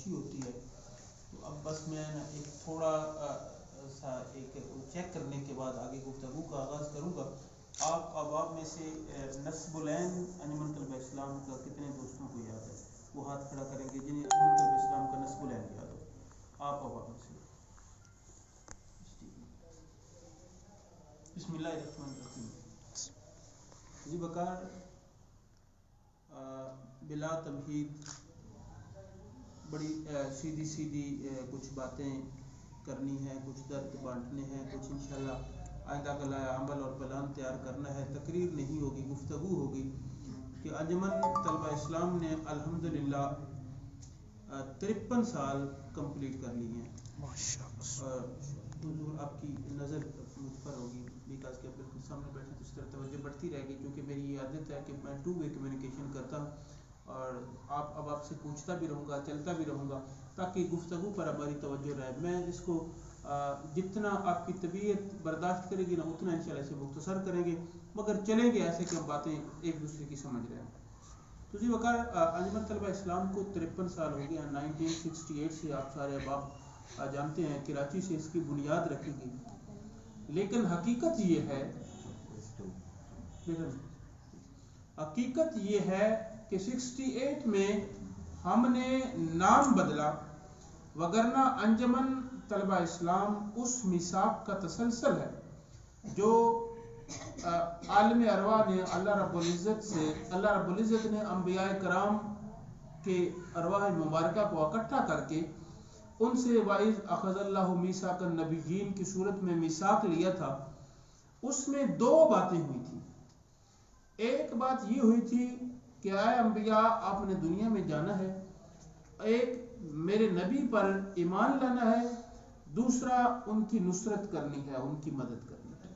اچھی ہوتی ہے. تو اب بس میں ایک تھوڑا سا ایک چیک کرنے کے بعد آگے گفتگو کا آغاز کروں گا. آپ میں سے نصب العین انجمن طلبہ اسلام کا کتنے دوستوں کو یاد ہے؟ وہ ہاتھ کھڑا کریں گے جنہیں انجمن طلبہ اسلام کا نصب العین یاد ہو. آپ میں سے بسم اللہ الرحمن الرحیم. جی بکار بلا تمہید بڑی سیدھی سیدھی کچھ باتیں کرنی ہیں، کچھ درد بانٹنے ہیں، کچھ انشاءاللہ آئندہ کا لایا عمل اور پلان تیار کرنا ہے. تقریر نہیں ہوگی، گفتگو ہوگی کہ انجمن طلبہ اسلام نے الحمدللہ 53 سال کمپلیٹ کر لی ہیں. حضور آپ کی نظر مجھ پر ہوگی بیکاز کہ بالکل سامنے بیٹھے تو اس طرح توجہ بڑھتی رہے گی، کیونکہ میری یہ عادت ہے کہ میں 2 وے کمیونیکیشن کرتا ہوں اور آپ سے پوچھتا بھی رہوں گا، چلتا بھی رہوں گا تاکہ گفتگو پر ہماری توجہ رہے. میں اس کو جتنا آپ کی طبیعت برداشت کرے گی نا اتنا انشاءاللہ اسے مختصر کریں گے، مگر چلیں گے ایسے کہ ہم باتیں ایک دوسرے کی سمجھ رہے ہیں. تو جی وقار انجمن طلبہ اسلام کو 53 سال ہو گیا. 1968 سے آپ سارے احباب جانتے ہیں کراچی سے اس کی بنیاد رکھی گئی. لیکن حقیقت یہ ہے کہ 68 میں ہم نے نام بدلا، وگرنہ انجمن طلبہ اسلام اس میثاق کا تسلسل ہے جو عالم ارواح نے اللہ رب العزت نے انبیاء کرام کے ارواح مبارکہ کو اکٹھا کر کے ان سے وَإِذْ أَخَذَ اللَّهُ مِيثَاقَ النَّبِيِّينَ کی صورت میں میثاق لیا تھا. اس میں 2 باتیں ہوئی تھی. ایک بات یہ ہوئی تھی کہ اے انبیاء آپ نے دنیا میں جانا ہے، ایک میرے نبی پر ایمان لانا ہے، دوسرا ان کی نصرت کرنی ہے، ان کی مدد کرنی ہے.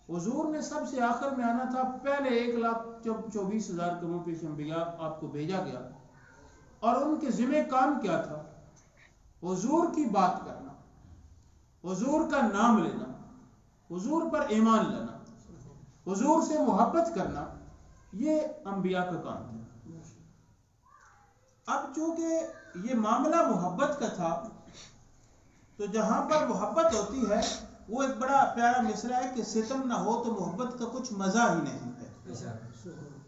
حضور نے سب سے آخر میں آنا تھا. پہلے 1,24,000 کم و بیش انبیاء آپ کو بھیجا گیا اور ان کے ذمہ کام کیا تھا؟ حضور کی بات کرنا، حضور کا نام لینا، حضور پر ایمان لانا، حضور سے محبت کرنا. یہ انبیاء کا کام تھا. اب چونکہ یہ معاملہ محبت کا تھا تو جہاں پر محبت ہوتی ہے وہ ایک بڑا پیارا مصرع ہے کہ ستم نہ ہو تو محبت کا کچھ مزہ ہی نہیں ہے.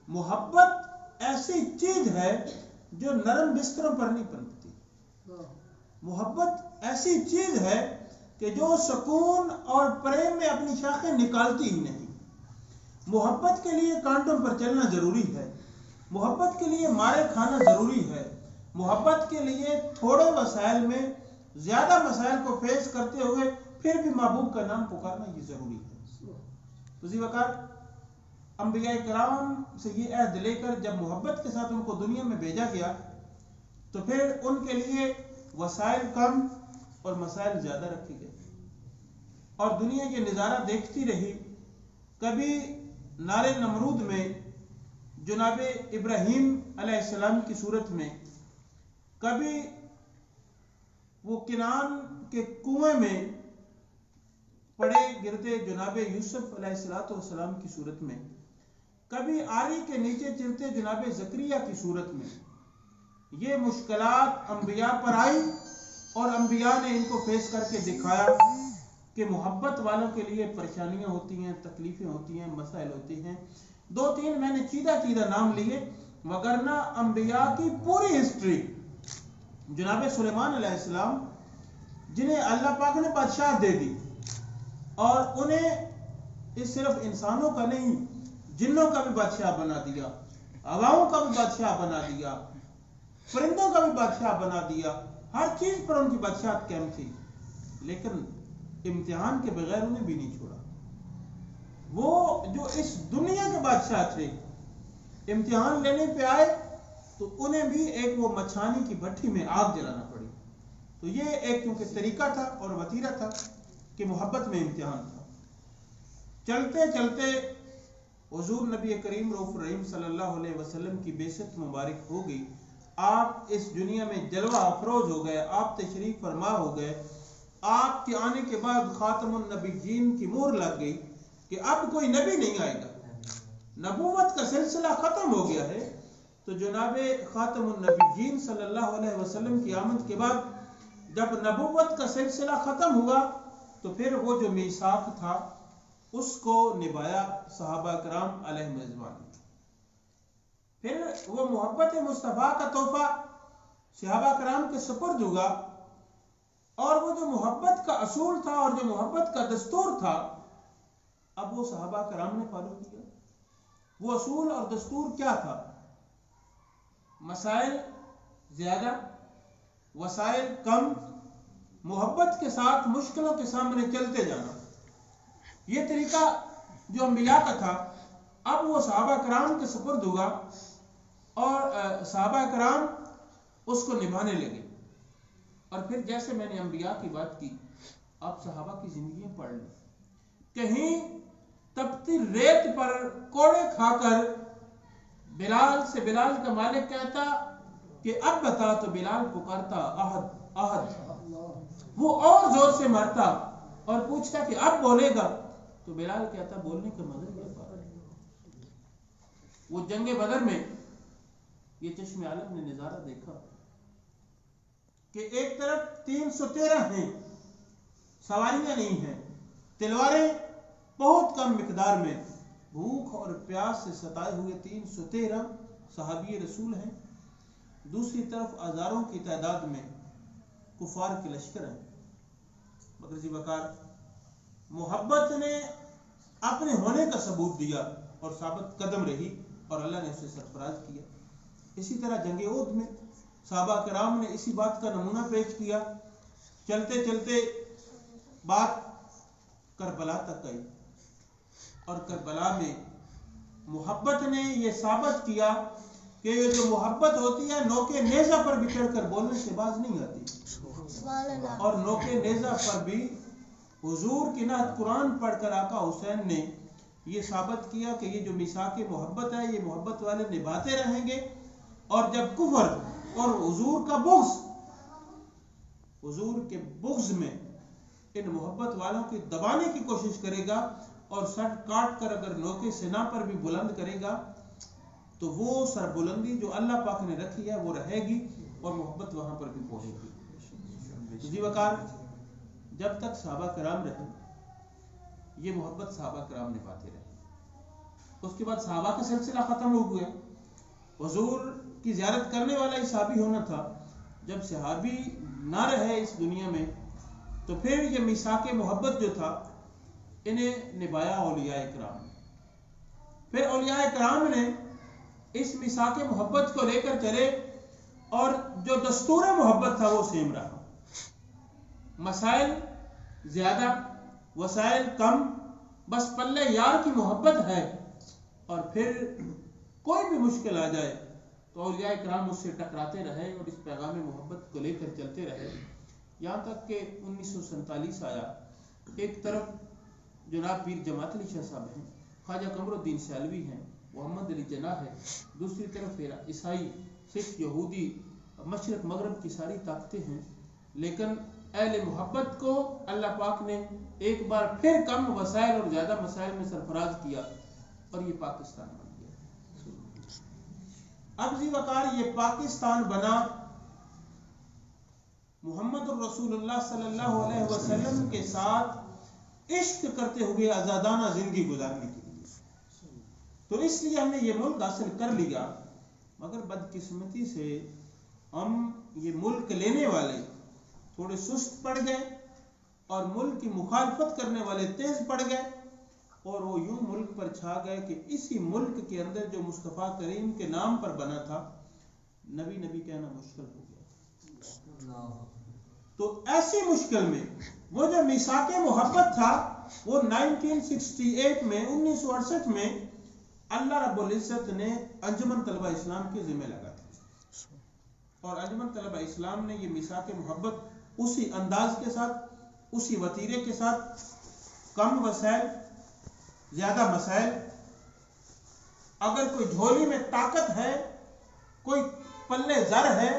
محبت ایسی چیز ہے جو نرم بستروں پر نہیں پنپتی. محبت ایسی چیز ہے کہ جو سکون اور پریم میں اپنی شاخیں نکالتی ہی نہیں. محبت کے لیے کانٹوں پر چلنا ضروری ہے، محبت کے لیے مارے کھانا ضروری ہے، محبت کے لیے تھوڑے وسائل میں زیادہ مسائل کو فیس کرتے ہوئے پھر بھی محبوب کا نام پکارنا یہ ضروری ہے. تو اسی وقت انبیاء کرام سے یہ عہد لے کر جب محبت کے ساتھ ان کو دنیا میں بھیجا گیا تو پھر ان کے لیے وسائل کم اور مسائل زیادہ رکھے گئے اور دنیا یہ نظارہ دیکھتی رہی. کبھی نار نمرود میں جناب ابراہیم علیہ السلام کی صورت میں، کبھی وہ کنعان کے کنویں میں پڑے گرتے جناب یوسف علیہ السلام کی صورت میں، کبھی آری کے نیچے چلتے جناب زکریا کی صورت میں. یہ مشکلات انبیاء پر آئی اور انبیاء نے ان کو فیس کر کے دکھایا کہ محبت والوں کے لیے پریشانیاں ہوتی ہیں، تکلیفیں ہوتی ہیں، مسائل ہوتے ہیں. 2-3 میں نے چیدہ نام لیے، وگرنہ انبیاء کی پوری ہسٹری، جناب سلیمان علیہ السلام جنہیں اللہ پاک نے بادشاہ دے دی اور انہیں اس صرف انسانوں کا نہیں جنوں کا بھی بادشاہ بنا دیا، ہواؤں کا بھی بادشاہ بنا دیا، پرندوں کا بھی بادشاہ بنا دیا، ہر چیز پر ان کی بادشاہت قائم تھی، لیکن امتحان کے بغیر انہیں بھی نہیں چھوڑا. وہ جو اس دنیا کے بادشاہ تھے امتحان لینے پہ آئے تو انہیں بھی ایک وہ مچھانی کی بھٹی میں آگ جلانا پڑی. تو یہ ایک کیونکہ طریقہ تھا اور وتیرہ تھا کہ محبت میں امتحان تھا. چلتے چلتے حضور نبی کریم رؤوف الرحیم صلی اللہ علیہ وسلم کی بعثت مبارک ہو گئی. آپ اس دنیا میں جلوہ افروز ہو گئے، آپ تشریف فرما ہو گئے. آپ کے آنے کے بعد خاتم النبیین کی مہر لگ گئی کہ اب کوئی نبی نہیں آئے گا، نبوت کا سلسلہ ختم ہو گیا ہے. تو جناب خاتم النبیین صلی اللہ علیہ وسلم کی آمد کے بعد جب نبوت کا سلسلہ ختم ہوا تو پھر وہ جو میثاق تھا اس کو نبھایا صحابہ کرام علیہ رضوان. پھر وہ محبت مصطفیٰ کا تحفہ صحابہ کرام کے سپرد ہوا، اور وہ جو محبت کا اصول تھا اور جو محبت کا دستور تھا اب وہ صحابہ کرام نے فالو کیا. وہ اصول اور دستور کیا تھا؟ مسائل زیادہ، وسائل کم، محبت کے ساتھ مشکلوں کے سامنے چلتے جانا. یہ طریقہ جو انبیاء کا تھا اب وہ صحابہ کرام کے سپرد ہوا، اور صحابہ کرام اس کو نبھانے لگے. اور پھر جیسے میں نے انبیاء کی بات کی، آپ صحابہ کی زندگیاں پڑھ لیں. کہیں تپتی ریت پر کوڑے کھا کر بلال سے بلال کا مالک کہتا کہ اب بتا، تو بلال پکارتا احد احد. وہ اور زور سے مارتا اور پوچھتا کہ اب بولے گا، تو بلال کہتا بولنے کا مزہ کیا پا رہا ہے. وہ جنگ بدر میں یہ چشم عالم نے نظارہ دیکھا کہ ایک طرف 313 ہیں، سواریاں نہیں ہیں، تلواریں بہت کم مقدار میں، بھوک اور پیاس سے ستائے ہوئے 313 صحابی رسول ہیں. دوسری طرف ہزاروں کی تعداد میں کفار کے لشکر ہیں. مگر جی وقار محبت نے اپنے ہونے کا ثبوت دیا اور ثابت قدم رہی، اور اللہ نے اسے سرفراز کیا. اسی طرح جنگ احد میں صحابہ کرام نے اسی بات کا نمونہ پیش کیا. چلتے چلتے بات کربلا تک آئی، اور کربلا میں محبت نے یہ ثابت کیا کہ یہ جو محبت ہوتی ہے نوکے نیزہ پر بھی چڑھ کر بولنے سے باز نہیں آتی. اور نوکے نیزہ پر بھی حضور کی نعت قرآن پڑھ کر آقا حسین نے یہ ثابت کیا کہ یہ جو میثاق محبت ہے یہ محبت والے نبھاتے رہیں گے. اور جب کفر اور حضور کا بغض، حضور کے بغض میں ان محبت والوں کی دبانے کی کوشش کرے گا اور سر کاٹ کر اگر نوکے سنا پر بھی بلند کرے گا تو وہ سر بلندی جو اللہ پاک نے رکھی ہے وہ رہے گی اور محبت وہاں پر بھی پہنچے گی. جی وقار جب تک صحابہ کرام رہے یہ محبت صحابہ کرام نبھاتے رہے. اس کے بعد صحابہ کا سلسلہ ختم ہو گیا. حضور کی زیارت کرنے والا ہی صحابی ہونا تھا. جب صحابی نہ رہے اس دنیا میں تو پھر یہ میثاق محبت جو تھا انہیں نبھایا اولیاء کرام. پھر اولیاء کرام نے اس میثاق محبت کو لے کر چلے، اور جو دستور محبت تھا وہ سیم رہا. مسائل زیادہ، وسائل کم، بس پلے یار کی محبت ہے. اور پھر کوئی بھی مشکل آ جائے تو اولیاء کرام اس سے ٹکراتے رہے اور اس پیغام محبت کو لے کر چلتے رہے، یہاں تک کہ 1947 آیا. ایک طرف جناب پیر جماعت علی شاہ صاحب ہیں، خواجہ قمر الدین سیالوی ہیں، محمد علی جناح ہے، دوسری طرف عیسائی، سکھ، یہودی، مشرق مغرب کی ساری طاقتیں ہیں. لیکن اہل محبت کو اللہ پاک نے ایک بار پھر کم وسائل اور زیادہ مسائل میں سرفراز کیا، اور یہ پاکستان بن گیا. اب جی وقار یہ پاکستان بنا محمد الرسول اللہ صلی اللہ علیہ وسلم کے ساتھ عشق کرتے ہوئے آزادانہ زندگی گزارنے کے لیے. تو اس لیے ہم نے یہ ملک حاصل کر لیا، مگر بدقسمتی سے ہم یہ ملک لینے والے تھوڑے سست پڑ گئے اور ملک کی مخالفت کرنے والے تیز پڑ گئے، اور وہ یوں ملک پر چھا گئے کہ اسی ملک کے اندر جو مصطفیٰ کریم کے نام پر بنا تھا نبی نبی کہنا مشکل ہو گیا. تو ایسی مشکل میں وہ جو میثاق محبت تھا وہ 1968 میں 1968 میں اللہ رب العزت نے انجمن طلبہ اسلام کے ذمہ لگا تھا، اور انجمن طلبہ اسلام نے یہ میثاق محبت اسی انداز کے ساتھ، اسی وتیرے کے ساتھ، کم وسائل زیادہ مسائل. اگر کوئی جھولی میں طاقت ہے، کوئی پلے زر ہے،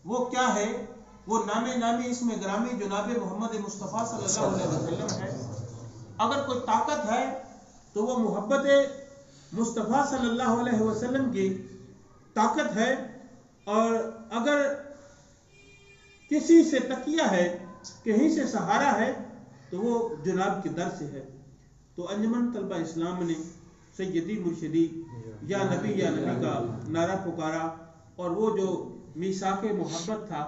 وہ کیا ہے؟ وہ نامی اسم گرامی جناب محمد مصطفیٰ صلی اللہ علیہ وسلم ہے. اگر کوئی طاقت ہے تو وہ محبت مصطفیٰ صلی اللہ علیہ وسلم کی طاقت ہے، اور اگر کسی سے تکیہ ہے، کہیں سے سہارا ہے، تو وہ جناب کے در سے ہے۔ تو انجمن طلبہ اسلام نے سیدی مرشدی یا نبی کا نعرہ پکارا، اور وہ جو میثاق محبت تھا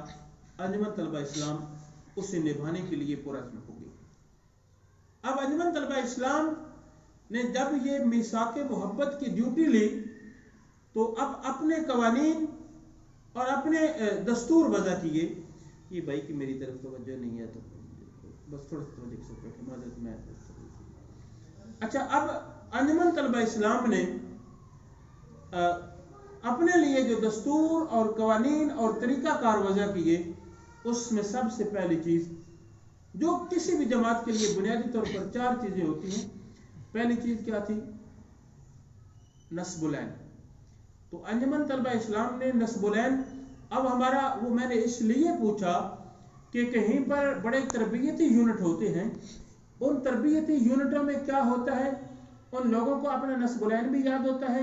انجمن طلبہ اسلام اسے نبھانے کے لیے پرعزم ہو گئی۔ اب انجمن طلبہ اسلام نے جب یہ میثاق محبت کی ڈیوٹی لی تو اب اپنے قوانین اور اپنے دستور وضع کیے۔ یہ بھائی کی میری طرف توجہ نہیں ہے تو بس تھوڑا سا دیکھ سکتے ہیں، معذرت میں۔ اچھا، اب انجمن طلبہ اسلام نے اپنے لیے جو دستور اور قوانین اور طریقہ کار وضع کیے، اس میں سب سے پہلی چیز جو کسی بھی جماعت کے لیے بنیادی طور پر 4 چیزیں ہوتی ہیں، پہلی چیز کیا تھی؟ نصب العین۔ تو انجمن طلبہ اسلام نے نصب العین، اب ہمارا وہ میں نے اس لیے پوچھا کہ کہیں پر بڑے تربیتی یونٹ ہوتے ہیں، ان تربیتی یونٹوں میں کیا ہوتا ہے، ان لوگوں کو اپنا نصب العین بھی یاد ہوتا ہے،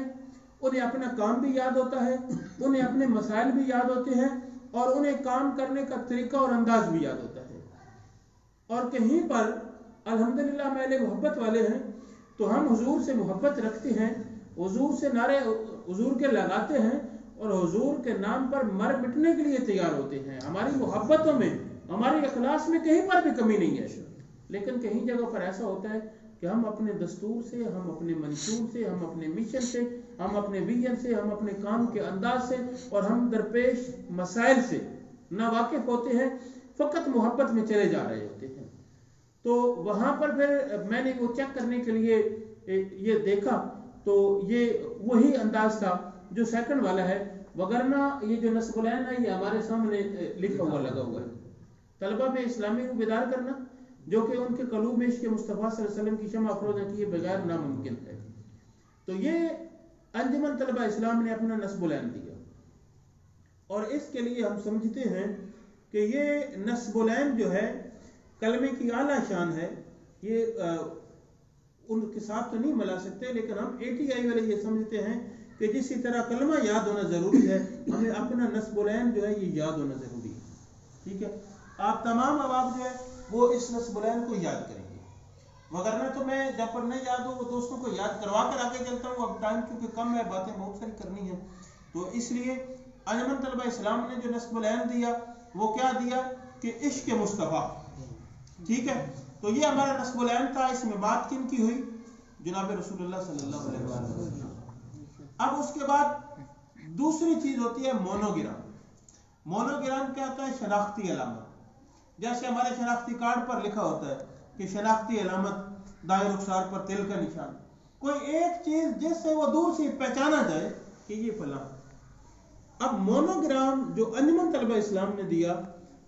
انہیں اپنا کام بھی یاد ہوتا ہے، انہیں اپنے مسائل بھی یاد ہوتے ہیں، اور انہیں کام کرنے کا طریقہ اور انداز بھی یاد ہوتا ہے۔ اور کہیں پر الحمدللہ ہم اہل محبت والے ہیں تو ہم حضور سے محبت رکھتے ہیں، حضور سے نعرے حضور کے لگاتے ہیں، اور حضور کے نام پر مر مٹنے کے لیے تیار ہوتے ہیں۔ ہماری محبتوں میں، ہماری اخلاص میں کہیں پر بھی کمی نہیں ہے، لیکن کہیں جگہ پر ایسا ہوتا ہے کہ ہم اپنے دستور سے، ہم اپنے منشور سے، ہم اپنے مشن سے، ہم اپنے ویژن سے، ہم اپنے کام کے انداز سے، اور ہم درپیش مسائل سے نا واقف ہوتے ہیں، فقط محبت میں چلے جا رہے ہوتے ہیں۔ تو وہاں پر پھر میں نے وہ چیک کرنے کے لیے یہ دیکھا تو یہ وہی انداز تھا جو سیکنڈ والا ہے، وگرنہ یہ جو نصب العین ہے یہ ہمارے سامنے لکھا ہوا لگا ہوا ہے۔ طلبہ میں اسلامی کو بیدار کرنا جو کہ ان کے قلوب میں عشق مصطفیٰ صلی اللہ علیہ وسلم کی شمع افروز کیے بغیر ناممکن ہے۔ تو یہ انجمن طلبہ اسلام نے اپنا نصب العین دیا، اور اس کے لیے ہم سمجھتے ہیں کہ یہ نصب العین جو ہے کلمے کی اعلیٰ شان ہے۔ یہ ان کے ساتھ تو نہیں ملا سکتے، لیکن ہم ATI والے یہ سمجھتے ہیں کہ جسی طرح کلمہ یاد ہونا ضروری ہے، ہمیں اپنا نصب العین جو ہے یہ یاد ہونا ضروری ہے۔ ٹھیک ہے، آپ تمام احباب جو ہے وہ اس نصب العین کو یاد کریں گے، وگرنہ تو میں جب پر نہیں یاد ہو وہ دوستوں کو یاد کروا کر آگے چلتا ہوں۔ اب ٹائم کیونکہ کم ہے، باتیں بہت ساری کرنی ہیں، تو اس لیے انجمن طلبہ اسلام نے جو نصب العین دیا وہ کیا دیا کہ عشق مصطفیٰ۔ ٹھیک ہے، تو یہ ہمارا نصب العین تھا۔ اس میں بات کن کی ہوئی؟ جناب رسول اللہ صلی اللہ علیہ وسلم۔ اب اس کے بعد دوسری چیز ہوتی ہے مونوگرام۔ مونوگرام کیا ہوتا ہے؟ شناختی علامت۔ جیسے ہمارے شناختی کارڈ پر لکھا ہوتا ہے کہ شناختی علامت دائیں رخسار پر تل کا نشان، کوئی ایک چیز جس سے وہ دور سے پہچانا جائے کہ یہ فلاں۔ اب مونوگرام جو انجمن طلبہ اسلام نے دیا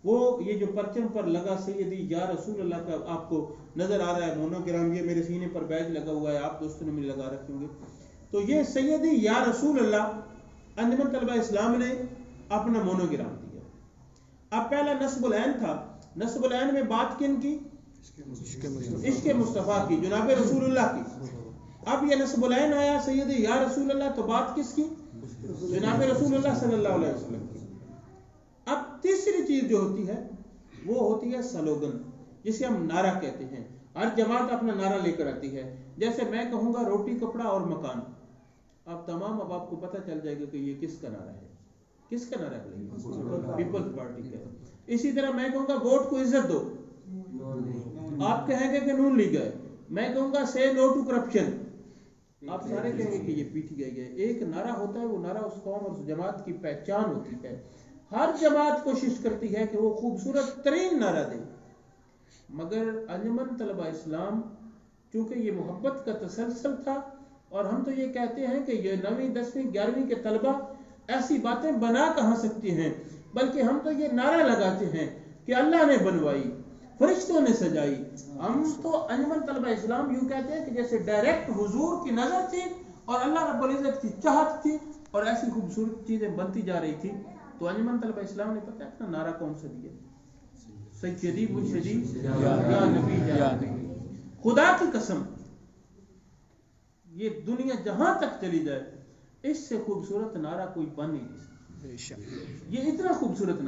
وہ یہ جو پرچم پر لگا سیدی یا رسول اللہ کا آپ کو نظر آ رہا ہے مونوگرام، یہ میرے سینے پر بیج لگا ہوا ہے، آپ دوستوں نے مجھے لگا رکھیں گے، تو یہ سیدی یا رسول اللہ انجمن طلبہ اسلام نے اپنا مونوگرام دیا۔ اب پہلا نصب العین تھا، نصب العین میں بات کن کی؟ عشق مصطفیٰ کی، جناب رسول اللہ کی۔ اب یہ نصب العین آیا سیدی یا رسول اللہ، تو بات کس کی؟ جناب رسول اللہ صلی اللہ علیہ وسلم کی۔ اب تیسری چیز جو ہوتی ہے وہ ہوتی ہے سلوگن، جسے ہم نعرہ کہتے ہیں۔ ہر جماعت اپنا نعرہ لے کر آتی ہے، جیسے میں کہوں گا روٹی کپڑا اور مکان، اب تمام اب آپ کو پتہ چل جائے گا کہ یہ کس کا نعرہ ہے، کس کا نعرہ ہے؟ پیپلز پارٹی کا۔ اسی طرح میں کہوں گا ووٹ کو عزت دو، آپ کہیں گے کہ نون لیگ ہے۔ میں کہوں گا سے نو ٹو کرپشن، آپ سارے کہیں گے کہ یہ PTI ہے۔ ایک نعرہ ہوتا ہے، وہ نعرہ اس قوم اور اس جماعت کی پہچان ہوتی ہے۔ ہر جماعت کوشش کرتی ہے کہ وہ خوبصورت ترین نعرہ دے، مگر انجمن طلبہ اسلام چونکہ یہ محبت کا تسلسل تھا، اور ہم تو یہ کہتے ہیں کہ یہ 9ویں 10ویں 11ویں کے طلبہ ایسی باتیں بنا کہاں سکتے ہیں، بلکہ ہم تو یہ نعرہ لگاتے ہیں کہ اللہ نے بنوائی، فرشتوں نے سجائی۔ ہم تو انجمن طلبہ اسلام یوں کہتے ہیں کہ جیسے ڈائریکٹ حضور کی نظر تھی اور اللہ رب العزت کی چاہت تھی، اور ایسی خوبصورت چیزیں بنتی جا رہی تھی۔ تو انجمن طلبہ اسلام نے پتہ ہے اپنا نعرہ کون سا دیا؟ سیدی مرشدی یا نبی یا نبی۔ خدا کی قسم، یہ دنیا جہاں تک چلی جائے، اس سے خوبصورت نعرہ کوئی بن ہی نہیں سکتا. یہ اتنا خوبصورت